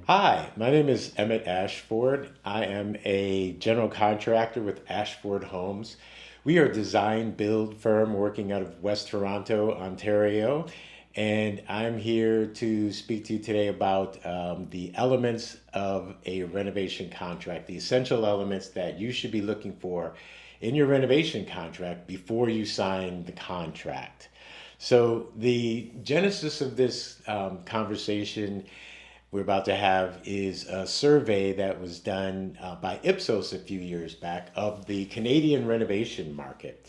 Hi, my name is Emmett Ashford. I am a general contractor with Ashford Homes. We are a design build firm working out of West Toronto, Ontario, and I'm here to speak to you today about the elements of a renovation contract, the essential elements that you should be looking for in your renovation contract before you sign the contract. So, the genesis of this conversation we're about to have is a survey that was done by IPSOS a few years back of the Canadian renovation market.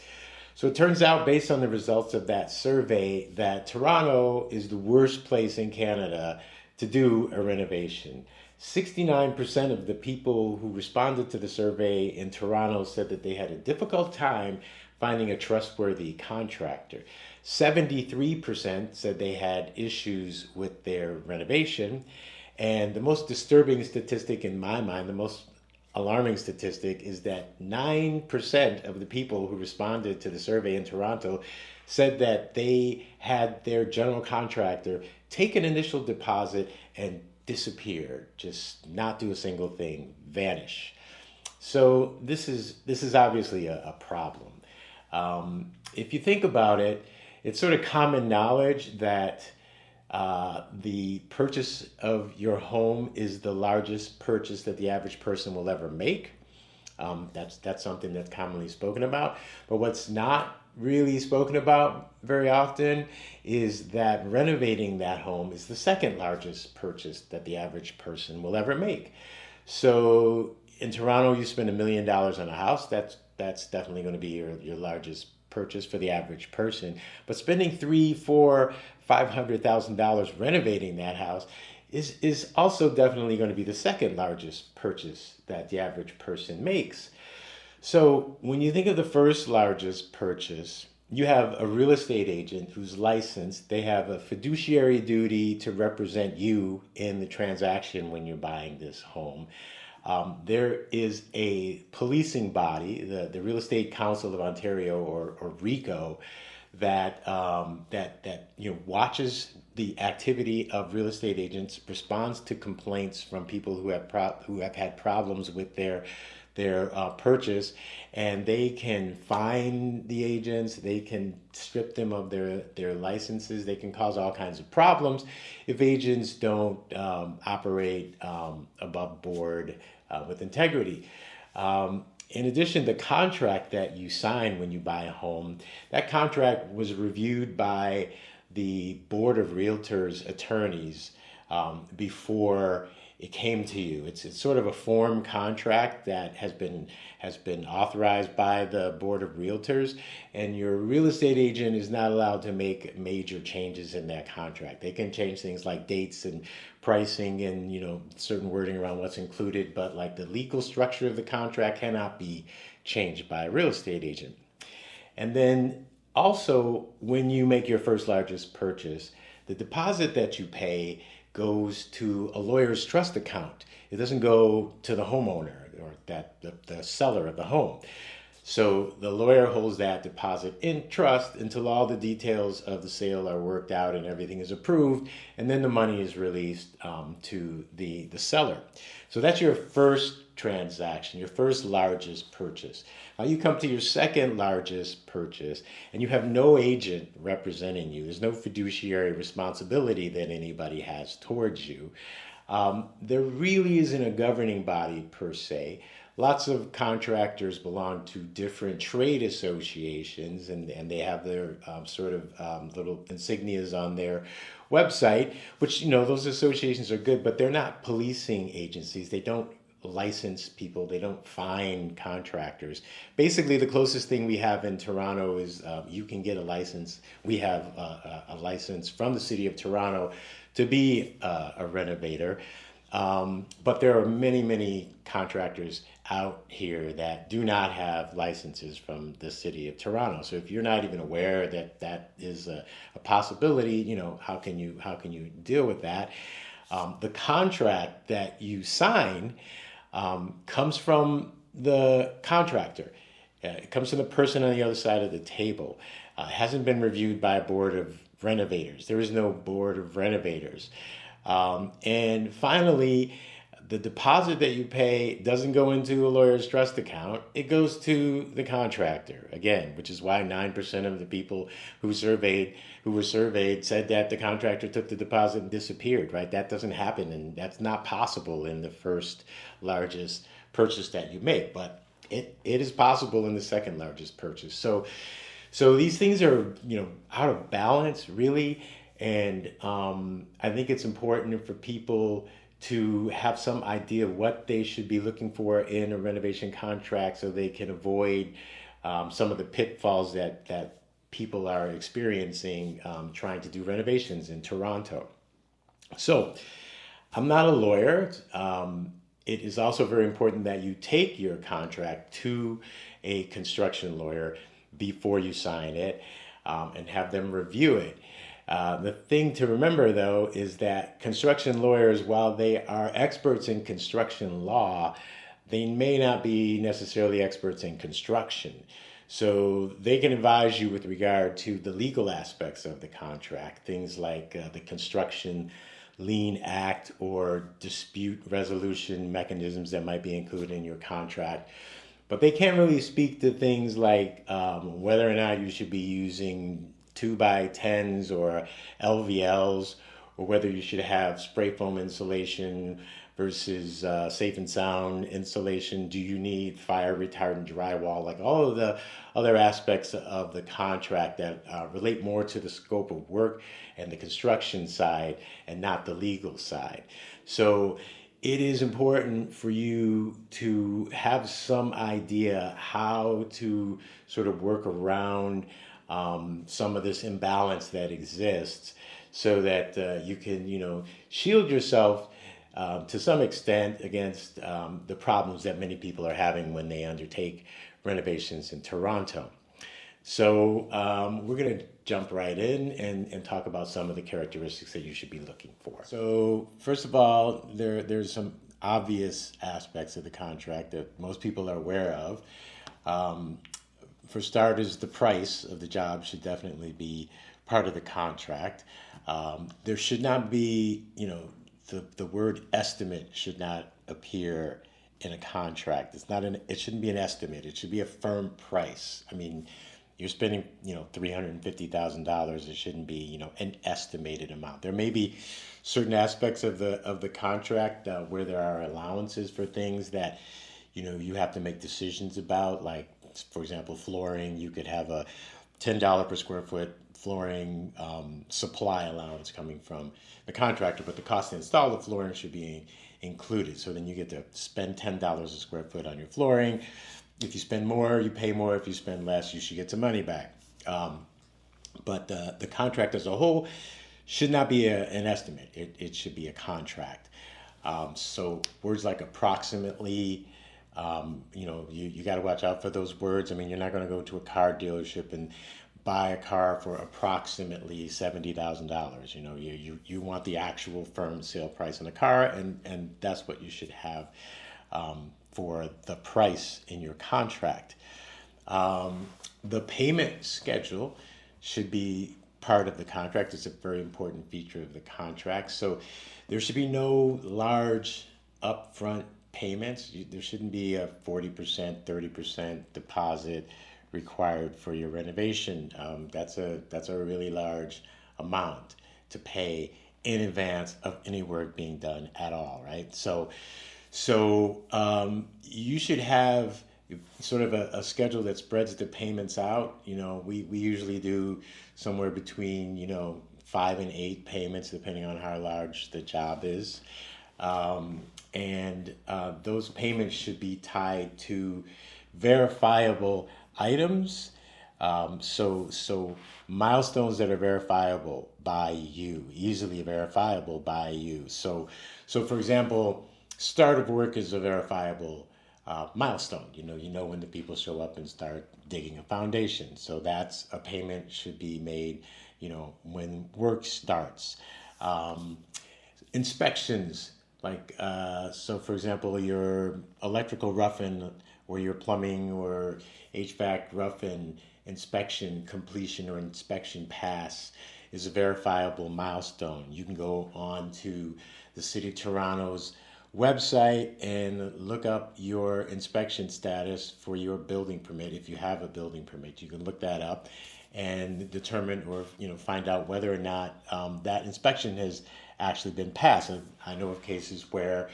So it turns out, based on the results of that survey, that Toronto is the worst place in Canada to do a renovation. 69% of the people who responded to the survey in Toronto said that they had a difficult time finding a trustworthy contractor. 73% said they had issues with their renovation. And the most disturbing statistic in my mind, the most alarming statistic, is that 9% of the people who responded to the survey in Toronto said that they had their general contractor take an initial deposit and disappear, just not do a single thing, vanish. So this is obviously a problem. If you think about it, it's sort of common knowledge that the purchase of your home is the largest purchase that the average person will ever make. That's something that's commonly spoken about. But what's not really spoken about very often is that renovating that home is the second largest purchase that the average person will ever make. So in Toronto, you spend $1 million on a house. That's definitely going to be your largest purchase for the average person. But spending three, four, $500,000 renovating that house is also definitely going to be the second largest purchase that the average person makes. So when you think of the first largest purchase, you have a real estate agent who's licensed. They have a fiduciary duty to represent you in the transaction when you're buying this home. There is a policing body, the Real Estate Council of Ontario, or RECO, that watches the activity of real estate agents, responds to complaints from people who have had problems with their purchase, and they can fine the agents. They can strip them of their licenses. They can cause all kinds of problems if agents don't operate above board with integrity. In addition, the contract that you sign when you buy a home, that contract was reviewed by the Board of Realtors attorneys before it came to you. It's sort of a form contract that has been authorized by the Board of Realtors, and your real estate agent is not allowed to make major changes in that contract. They can change things like dates and pricing and certain wording around what's included, but like the legal structure of the contract cannot be changed by a real estate agent. And then also, when you make your first largest purchase, the deposit that you pay goes to a lawyer's trust account. It doesn't go to the homeowner or the seller of the home. So the lawyer holds that deposit in trust until all the details of the sale are worked out and everything is approved, and then the money is released to the seller. So that's your first transaction, your first largest purchase. Now you come to your second largest purchase, and you have no agent representing you. There's no fiduciary responsibility that anybody has towards you. There really isn't a governing body per se. Lots of contractors belong to different trade associations, and they have their little insignias on their website, which, those associations are good, but they're not policing agencies. They don't license people. They don't fine contractors. Basically, the closest thing we have in Toronto is you can get a license. We have a license from the city of Toronto to be a renovator. But there are many, many contractors out here that do not have licenses from the city of Toronto. So if you're not even aware that that is a possibility, how can you deal with that? The contract that you sign comes from the contractor. It comes from the person on the other side of the table. It hasn't been reviewed by a board of renovators. There is no board of renovators. And finally, the deposit that you pay doesn't go into a lawyer's trust account. It goes to the contractor, again, which is why 9% of the people who were surveyed said that the contractor took the deposit and disappeared, right? That doesn't happen, and that's not possible in the first largest purchase that you make, but it is possible in the second largest purchase. So these things are, out of balance, really. And I think it's important for people to have some idea of what they should be looking for in a renovation contract so they can avoid some of the pitfalls that people are experiencing trying to do renovations in Toronto. So I'm not a lawyer. It is also very important that you take your contract to a construction lawyer before you sign it and have them review it. The thing to remember, though, is that construction lawyers, while they are experts in construction law, they may not be necessarily experts in construction. So they can advise you with regard to the legal aspects of the contract, things like the Construction Lien Act or dispute resolution mechanisms that might be included in your contract. But they can't really speak to things like whether or not you should be using 2x10s or LVLs, or whether you should have spray foam insulation versus safe and sound insulation. Do you need fire retardant drywall? Like all of the other aspects of the contract that relate more to the scope of work and the construction side and not the legal side. So it is important for you to have some idea how to sort of work around some of this imbalance that exists so that you can, shield yourself to some extent against the problems that many people are having when they undertake renovations in Toronto. So we're going to jump right in and talk about some of the characteristics that you should be looking for. So first of all, there's some obvious aspects of the contract that most people are aware of. For starters, the price of the job should definitely be part of the contract. There should not be, the word estimate should not appear in a contract. It shouldn't be an estimate. It should be a firm price. I mean, you're spending, $350,000. It shouldn't be, an estimated amount. There may be certain aspects of the contract where there are allowances for things that, you have to make decisions about, like, for example, flooring. You could have a $10 per square foot flooring supply allowance coming from the contractor, but the cost to install the flooring should be included. So then you get to spend $10 a square foot on your flooring. If you spend more, you pay more. If you spend less, you should get some money back. But the contract as a whole should not be an estimate. It should be a contract. So words like approximately, you got to watch out for those words. I mean, you're not going to go to a car dealership and buy a car for approximately $70,000. You want the actual firm sale price on the car, and that's what you should have for the price in your contract. The payment schedule should be part of the contract. It's a very important feature of the contract. So there should be no large upfront payments. There shouldn't be a 40%, 30% deposit required for your renovation. That's a really large amount to pay in advance of any work being done at all, right? So you should have sort of a schedule that spreads the payments out. We usually do somewhere between 5 and 8 payments depending on how large the job is. And those payments should be tied to verifiable items. So milestones that are verifiable by you, easily verifiable by you. So for example, start of work is a verifiable milestone. You know when the people show up and start digging a foundation. So that's a payment should be made, when work starts. Inspections, like, so for example, your electrical rough-in or your plumbing or HVAC rough-in inspection completion or inspection pass is a verifiable milestone. You can go on to the City of Toronto's website and look up your inspection status for your building permit. If you have a building permit, you can look that up and determine, or find out whether or not that inspection has actually been passed. And I know of cases where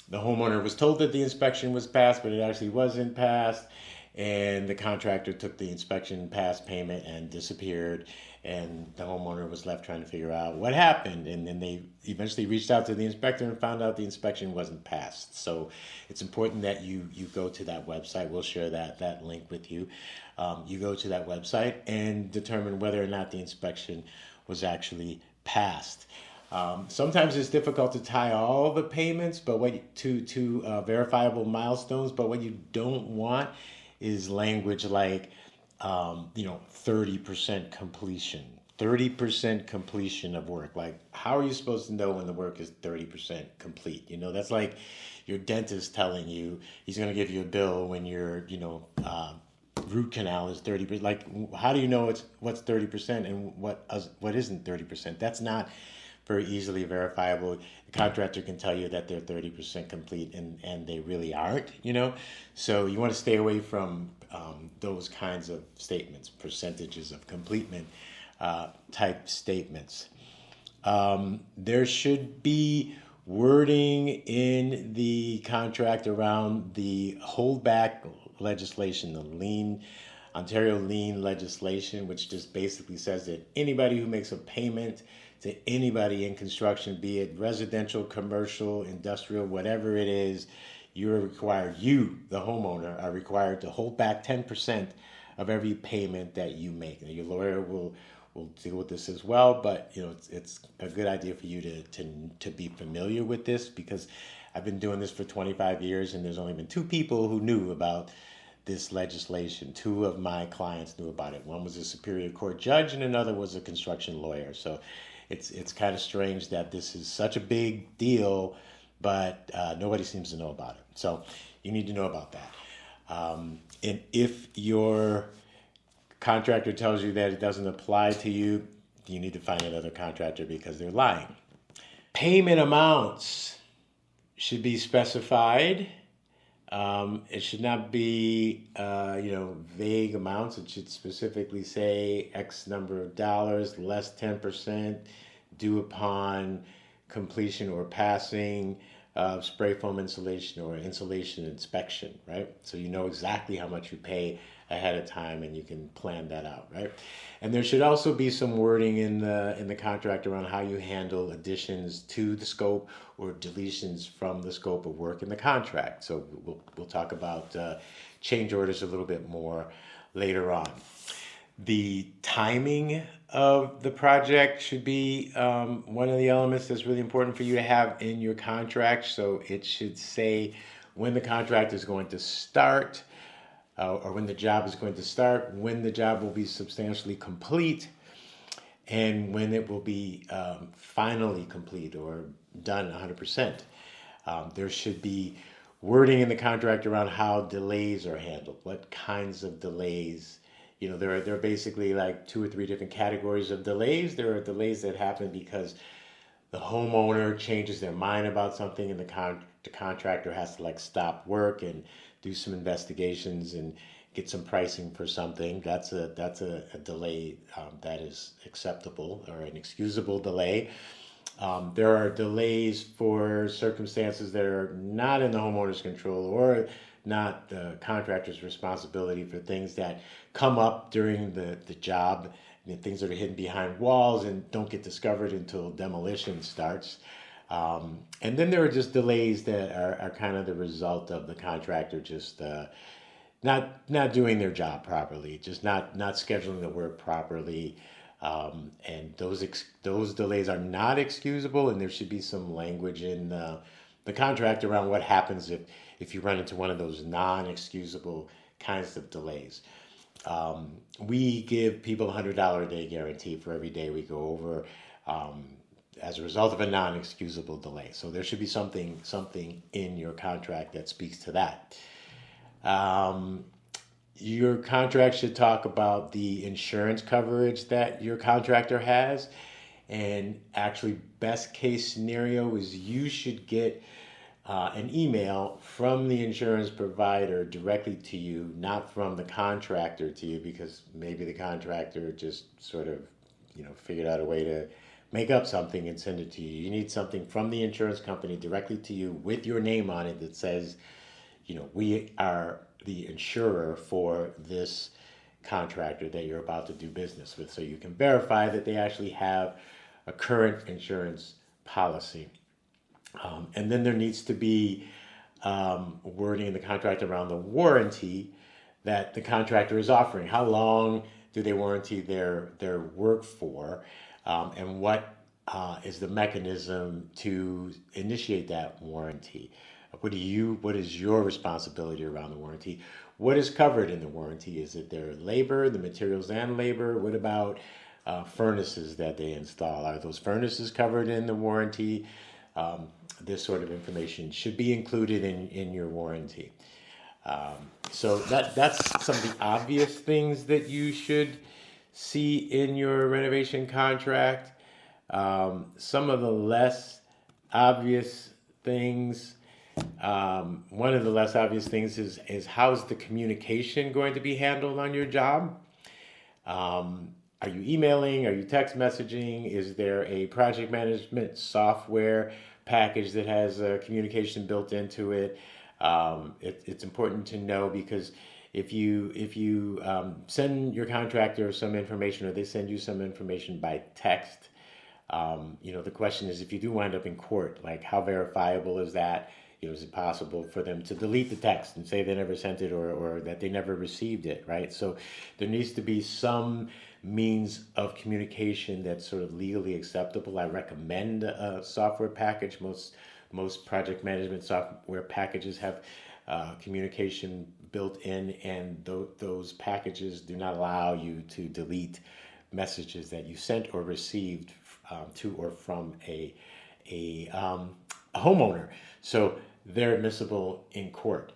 the homeowner was told that the inspection was passed, but it actually wasn't passed, and the contractor took the inspection pass payment and disappeared, and the homeowner was left trying to figure out what happened. And then they eventually reached out to the inspector and found out the inspection wasn't passed. So it's important that you go to that website. We'll share that link with you. You go to that website and determine whether or not the inspection was actually passed. Sometimes it's difficult to tie all the payments, but to verifiable milestones. But what you don't want is language like 30% completion, 30% completion of work. Like, how are you supposed to know when the work is 30% complete? That's like your dentist telling you he's going to give you a bill when your root canal is 30%. Like, how do you know what's 30% and what isn't 30%? That's not very easily verifiable. The contractor can tell you that they're 30% complete, and they really aren't, So you want to stay away from those kinds of statements, percentages of completion type statements. There should be wording in the contract around the holdback legislation, the Lien, Ontario Lien legislation, which just basically says that anybody who makes a payment to anybody in construction, be it residential, commercial, industrial, whatever it is, you, the homeowner, are required to hold back 10% of every payment that you make. Now, your lawyer will deal with this as well, but it's a good idea for you to be familiar with this, because I've been doing this for 25 years, and there's only been 2 people who knew about this legislation. 2 of my clients knew about it. One was a Superior Court judge, and another was a construction lawyer. So it's kind of strange that this is such a big deal, but nobody seems to know about it. So you need to know about that. And if your contractor tells you that it doesn't apply to you, you need to find another contractor, because they're lying. Payment amounts should be specified. It should not be, vague amounts. It should specifically say X number of dollars, less 10%, due upon completion or passing of spray foam insulation or insulation inspection, right? So you know exactly how much you pay ahead of time, and you can plan that out, right? And there should also be some wording in the contract around how you handle additions to the scope or deletions from the scope of work in the contract. So we'll talk about change orders a little bit more later on. The timing of the project should be one of the elements that's really important for you to have in your contract. So it should say when the contract is going to start, or when the job is going to start, when the job will be substantially complete, and when it will be finally complete or done 100%. There should be wording in the contract around how delays are handled, what kinds of delays. There are basically like 2 or 3 different categories of delays. There are delays that happen because the homeowner changes their mind about something, and the contractor has to stop work and do some investigations and get some pricing for something. That's a delay that is acceptable, or an excusable delay. There are delays for circumstances that are not in the homeowner's control, or not the contractor's responsibility, for things that come up during the job, things that are hidden behind walls and don't get discovered until demolition starts. And then there are just delays that are kind of the result of the contractor just not doing their job properly, just not scheduling the work properly. And those delays are not excusable, and there should be some language in the contract around what happens if you run into one of those non-excusable kinds of delays. We give people a $100 a day guarantee for every day we go over as a result of a non-excusable delay. So there should be something in your contract that speaks to that. Your contract should talk about the insurance coverage that your contractor has. And actually, best case scenario is you should get an email from the insurance provider directly to you, not from the contractor to you, because maybe the contractor just sort of, figured out a way to make up something and send it to you. You need something from the insurance company directly to you with your name on it that says, we are the insurer for this contractor that you're about to do business with. So you can verify that they actually have a current insurance policy. And then there needs to be wording in the contract around the warranty that the contractor is offering. How long do they warranty their work for? And what is the mechanism to initiate that warranty? What is your responsibility around the warranty? What is covered in the warranty? Is it their labor, the materials and labor? What about furnaces that they install? Are those furnaces covered in the warranty? This sort of information should be included in your warranty. So that's some of the obvious things that you should see in your renovation contract. Some of the less obvious things, one of the less obvious things is how's the communication going to be handled on your job? Are you emailing? Are you text messaging? Is there a project management software package that has communication built into it? It's important to know, because if you send your contractor some information, or they send you some information by text, the question is, if you do wind up in court, like, how verifiable is that? Is it possible for them to delete the text and say they never sent it, or that they never received it, right? So there needs to be some means of communication that's sort of legally acceptable. I recommend a software package. Most project management software packages have communication built in, and those packages do not allow you to delete messages that you sent or received to or from a homeowner. So they're admissible in court.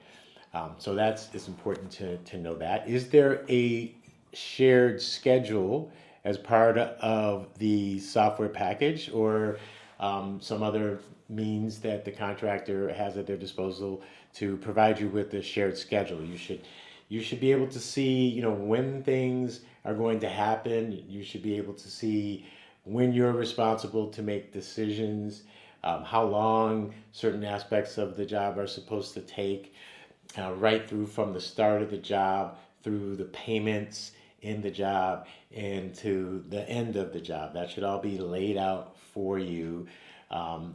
So it's important to know that. Is there a shared schedule as part of the software package, or some other means that the contractor has at their disposal to provide you with the shared schedule? You should be able to see, when things are going to happen. You should be able to see when you're responsible to make decisions, how long certain aspects of the job are supposed to take, right through from the start of the job through the payments in the job and to the end of the job. That should all be laid out for you,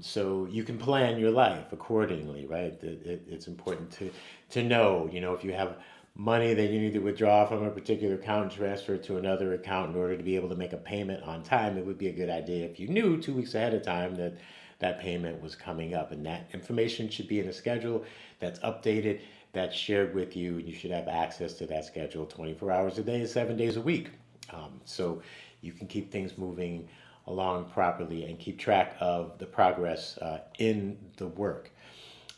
so you can plan your life accordingly, right? It's important to know, if you have money that you need to withdraw from a particular account, transfer to another account in order to be able to make a payment on time. It would be a good idea if you knew 2 weeks ahead of time that payment was coming up, and that information should be in a schedule that's updated, that's shared with you, and you should have access to that schedule 24 hours a day, 7 days a week. So you can keep things moving along properly and keep track of the progress in the work.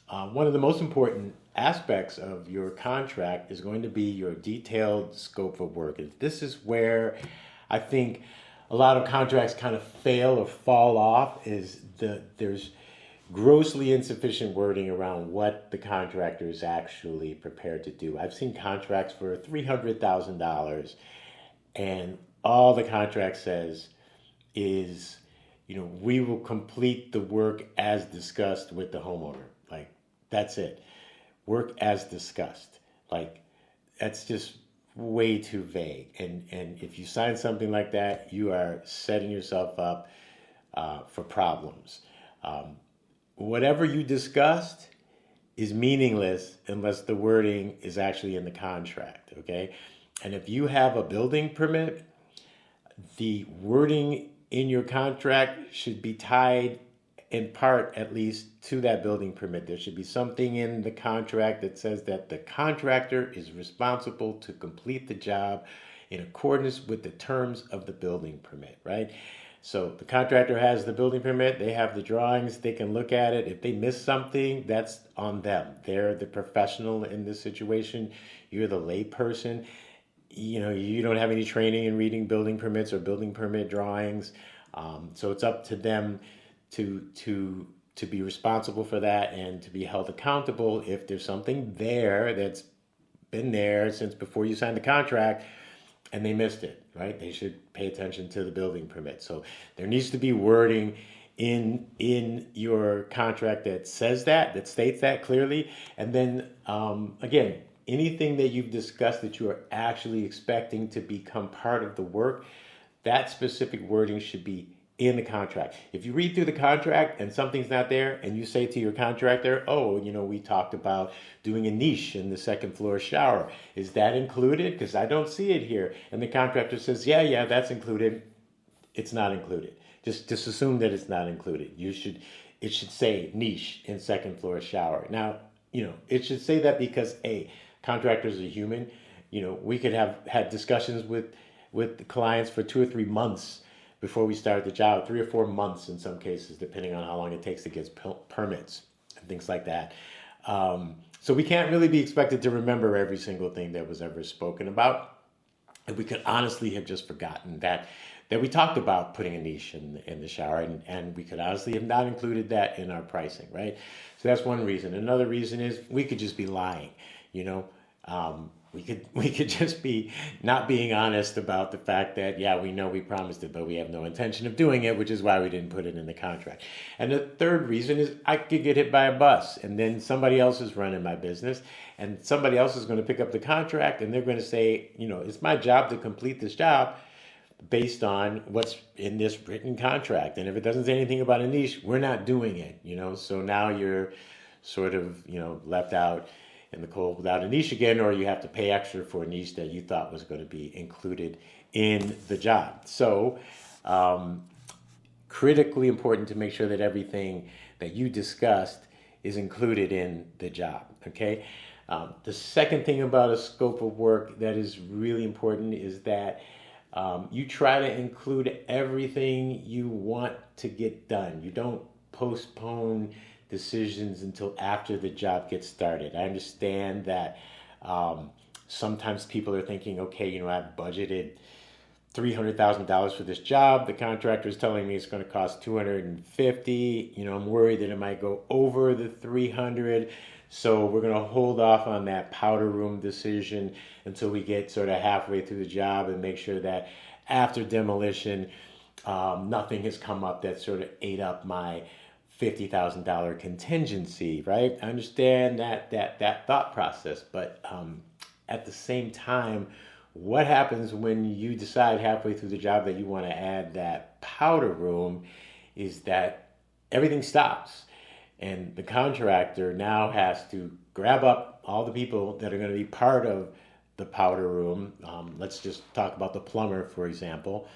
One of the most important aspects of your contract is going to be your detailed scope of work. And this is where I think a lot of contracts kind of fail or fall off, is there's grossly insufficient wording around what the contractor is actually prepared to do. I've seen contracts for $300,000, and all the contract says is, we will complete the work as discussed with the homeowner. Like, that's it. Work as discussed. Like, that's just way too vague. And if you sign something like that, you are setting yourself up for problems. Whatever you discussed is meaningless unless the wording is actually in the contract, okay? And if you have a building permit, the wording in your contract should be tied in part, at least, to that building permit. There should be something in the contract that says that the contractor is responsible to complete the job in accordance with the terms of the building permit, right? So the contractor has the building permit, they have the drawings, they can look at it. If they miss something, that's on them. They're the professional in this situation. You're the lay person. You don't have any training in reading building permits or building permit drawings. So it's up to them to be responsible for that and to be held accountable if there's something there that's been there since before you signed the contract and they missed it, right? They should pay attention to the building permit. So there needs to be wording in your contract that says that states that clearly. And then again, anything that you've discussed that you are actually expecting to become part of the work, that specific wording should be in the contract. If you read through the contract and something's not there and you say to your contractor, oh, we talked about doing a niche in the second floor shower. Is that included? Because I don't see it here. And the contractor says, yeah, that's included. It's not included. Just assume that it's not included. It should say niche in second floor shower. Now, it should say that because contractors are human. We could have had discussions with the clients for 2 or 3 months before we start the job, 3 or 4 months in some cases, depending on how long it takes to get permits and things like that. So we can't really be expected to remember every single thing that was ever spoken about. And we could honestly have just forgotten that we talked about putting a niche in the shower, and we could honestly have not included that in our pricing, right? So that's one reason. Another reason is we could just be lying, we could just be not being honest about the fact that, we know we promised it, but we have no intention of doing it, which is why we didn't put it in the contract. And the third reason is I could get hit by a bus, and then somebody else is running my business, and somebody else is going to pick up the contract, and they're going to say, it's my job to complete this job based on what's in this written contract. And if it doesn't say anything about a niche, we're not doing it, So now you're sort of, left out in the cold without a niche again, or you have to pay extra for a niche that you thought was going to be included in the job. So critically important to make sure that everything that you discussed is included in the job, okay? The second thing about a scope of work that is really important is that you try to include everything you want to get done. You don't postpone decisions until after the job gets started. I understand that sometimes people are thinking, okay, I've budgeted $300,000 for this job. The contractor is telling me it's going to cost $250,000. I'm worried that it might go over the $300,000. So we're going to hold off on that powder room decision until we get sort of halfway through the job and make sure that after demolition, nothing has come up that sort of ate up my $50,000 contingency, right? I understand that thought process, but at the same time, what happens when you decide halfway through the job that you want to add that powder room is that everything stops. And the contractor now has to grab up all the people that are going to be part of the powder room. Let's just talk about the plumber, for example.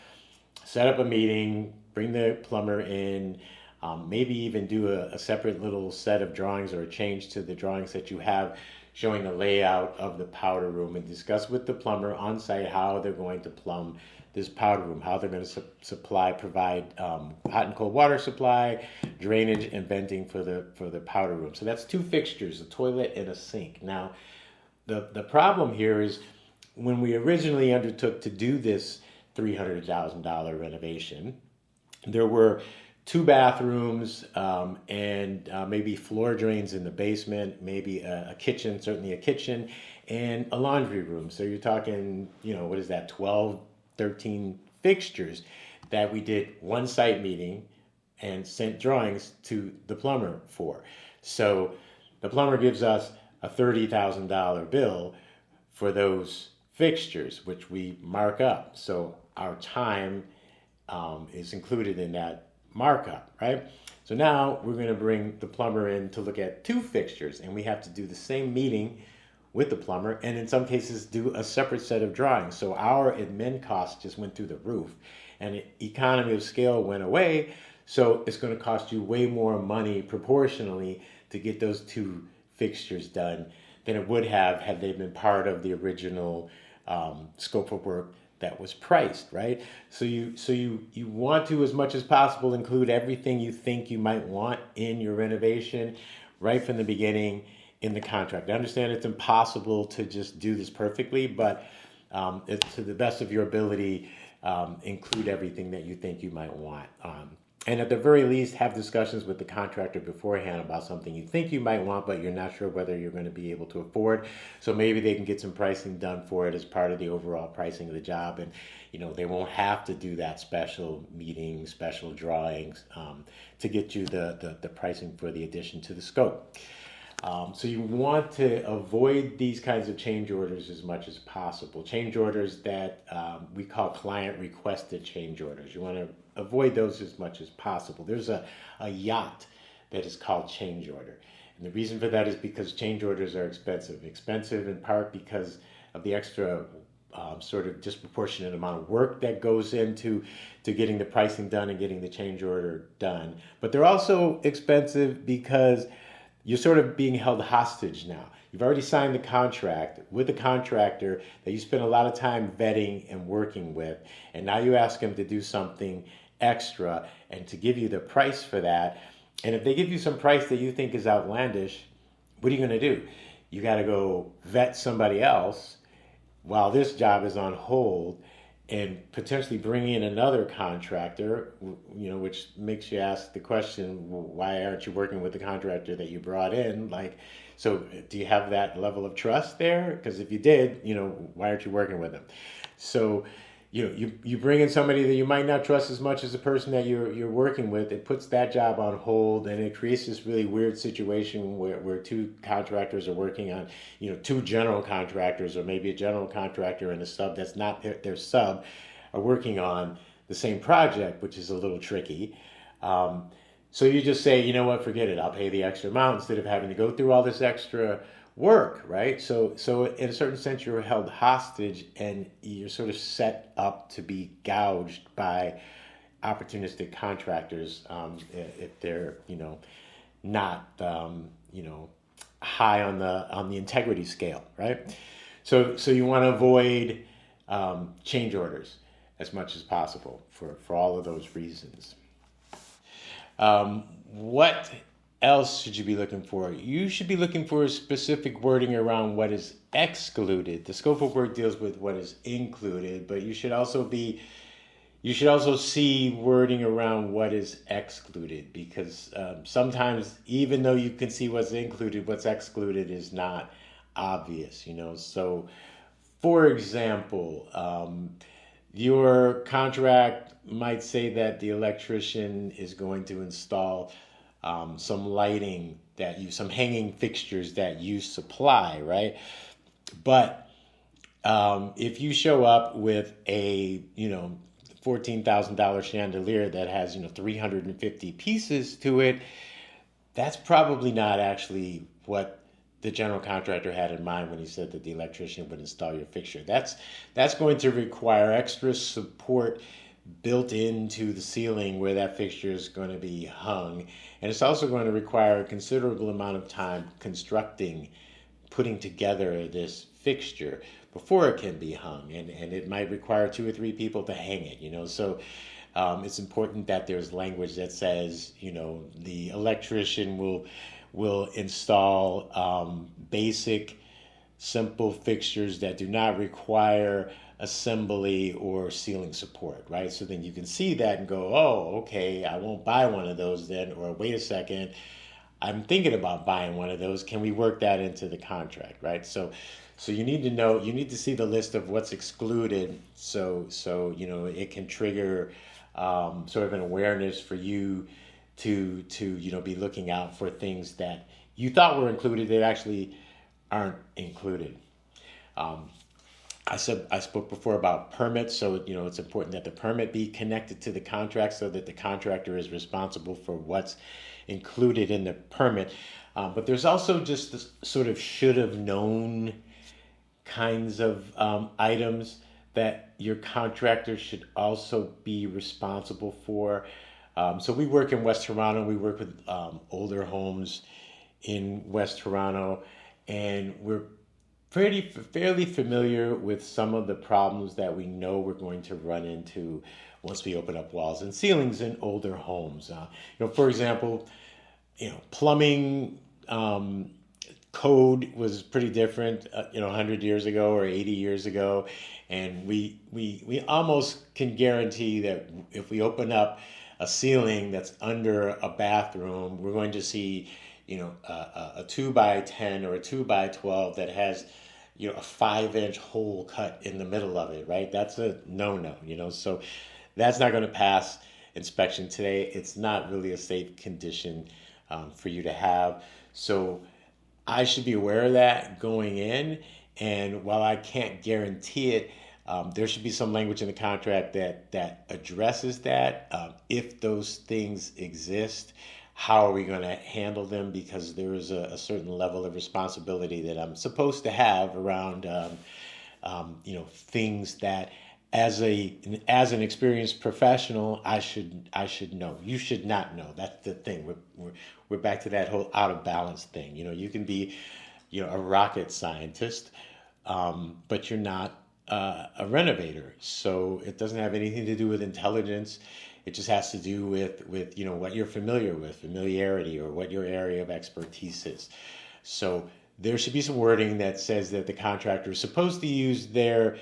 Set up a meeting, bring the plumber in, maybe even do a separate little set of drawings or a change to the drawings that you have showing the layout of the powder room, and discuss with the plumber on site how they're going to plumb this powder room, how they're going to provide hot and cold water supply, drainage, and venting for the powder room. So that's 2 fixtures, a toilet and a sink. Now, the problem here is when we originally undertook to do this $300,000 renovation, there were 2 bathrooms and maybe floor drains in the basement, maybe a kitchen, certainly a kitchen, and a laundry room. So you're talking, what is that, 12, 13 fixtures that we did one site meeting and sent drawings to the plumber for. So the plumber gives us a $30,000 bill for those fixtures, which we mark up. So our time is included in that markup, right? So now we're going to bring the plumber in to look at 2 fixtures, and we have to do the same meeting with the plumber, and in some cases do a separate set of drawings. So our admin costs just went through the roof, and economy of scale went away. So it's going to cost you way more money proportionally to get those 2 fixtures done than it would have had they been part of the original scope of work that was priced, right? So you want to, as much as possible, include everything you think you might want in your renovation right from the beginning in the contract. I understand it's impossible to just do this perfectly, but to the best of your ability, include everything that you think you might want. And at the very least, have discussions with the contractor beforehand about something you think you might want, but you're not sure whether you're going to be able to afford. So maybe they can get some pricing done for it as part of the overall pricing of the job. And, they won't have to do that special meeting, special drawings to get you the pricing for the addition to the scope. So you want to avoid these kinds of change orders as much as possible. Change orders that we call client requested change orders. You want to avoid those as much as possible. There's a yacht that is called change order. And the reason for that is because change orders are expensive. Expensive in part because of the extra sort of disproportionate amount of work that goes into getting the pricing done and getting the change order done. But they're also expensive because you're sort of being held hostage now. You've already signed the contract with the contractor that you spent a lot of time vetting and working with, and now you ask him to do something extra and to give you the price for that. And if they give you some price that you think is outlandish, what are you going to do? You got to go vet somebody else while this job is on hold and potentially bring in another contractor, which makes you ask the question, why aren't you working with the contractor that you brought in? So do you have that level of trust there? Because if you did, why aren't you working with them? So, you bring in somebody that you might not trust as much as the person that you're working with. It puts that job on hold, and it creates this really weird situation where two contractors are working on, two general contractors, or maybe a general contractor and a sub that's not their sub, are working on the same project, which is a little tricky. So you just say, what, forget it. I'll pay the extra amount instead of having to go through all this extra work, right? So in a certain sense, you're held hostage and you're sort of set up to be gouged by opportunistic contractors if they're, not, high on the integrity scale, right? So you want to avoid change orders as much as possible for all of those reasons. What else should you be looking for? You should be looking for specific wording around what is excluded. The scope of work deals with what is included, but you should also see wording around what is excluded, because sometimes, even though you can see what's included, what's excluded is not obvious, So, for example, your contract might say that the electrician is going to install some lighting some hanging fixtures that you supply, right? But if you show up with a, $14,000 chandelier that has, 350 pieces to it, that's probably not actually what the general contractor had in mind when he said that the electrician would install your fixture. That's going to require extra support built into the ceiling where that fixture is going to be hung. And it's also going to require a considerable amount of time putting together this fixture before it can be hung. And it might require 2 or 3 people to hang it, So it's important that there's language that says, the electrician will install basic, simple fixtures that do not require assembly or ceiling support, right? So then you can see that and go, oh, okay, I won't buy one of those then, or wait a second, I'm thinking about buying one of those. Can we work that into the contract, right? So you need to see the list of what's excluded, so it can trigger sort of an awareness for you to be looking out for things that you thought were included that actually aren't included. I spoke before about permits, so it's important that the permit be connected to the contract so that the contractor is responsible for what's included in the permit. But there's also just this sort of should have known kinds of items that your contractor should also be responsible for. So we work in West Toronto. We work with older homes in West Toronto, and we're fairly familiar with some of the problems that we know we're going to run into once we open up walls and ceilings in older homes. For example, plumbing code was pretty different, 100 years ago or 80 years ago, and we almost can guarantee that if we open up a ceiling that's under a bathroom, we're going to see, a 2 by 10 or a 2 by 12 that has, a 5-inch hole cut in the middle of it, right? That's a no. So that's not going to pass inspection today. It's not really a safe condition for you to have. So I should be aware of that going in. And while I can't guarantee it, there should be some language in the contract that addresses that. If those things exist, how are we going to handle them? Because there is a certain level of responsibility that I'm supposed to have around, things that as an experienced professional, I should know. You should not know. That's the thing. We're back to that whole out of balance thing. You can be, a rocket scientist, but you're not a renovator. So it doesn't have anything to do with intelligence. It just has to do with what you're familiar with, familiarity, or what your area of expertise is. So there should be some wording that says that the contractor is supposed to use their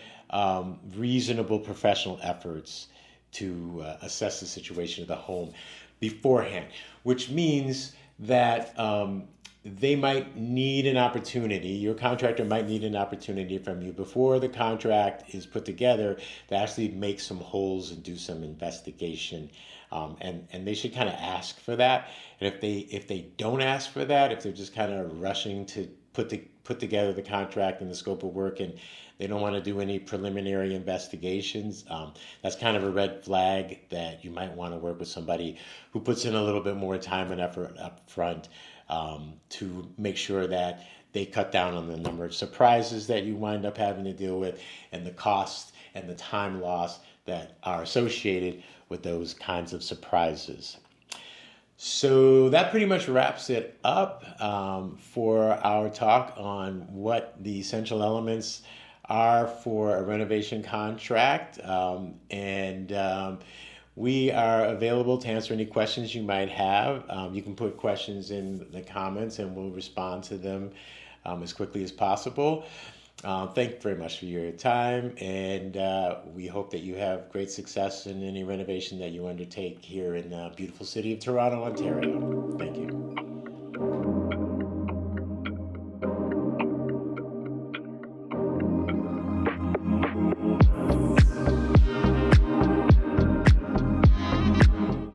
reasonable professional efforts to assess the situation of the home beforehand, which means that they might need an opportunity, your contractor might need an opportunity from you before the contract is put together to actually make some holes and do some investigation. And they should kind of ask for that. And if they don't ask for that, if they're just kind of rushing to put together the contract and the scope of work, and they don't want to do any preliminary investigations, that's kind of a red flag that you might want to work with somebody who puts in a little bit more time and effort up front to make sure that they cut down on the number of surprises that you wind up having to deal with, and the cost and the time loss that are associated with those kinds of surprises. So that pretty much wraps it up for our talk on what the essential elements are for a renovation contract. We are available to answer any questions you might have. You can put questions in the comments and we'll respond to them as quickly as possible. Thank you very much for your time, and we hope that you have great success in any renovation that you undertake here in the beautiful city of Toronto, Ontario. Thank you.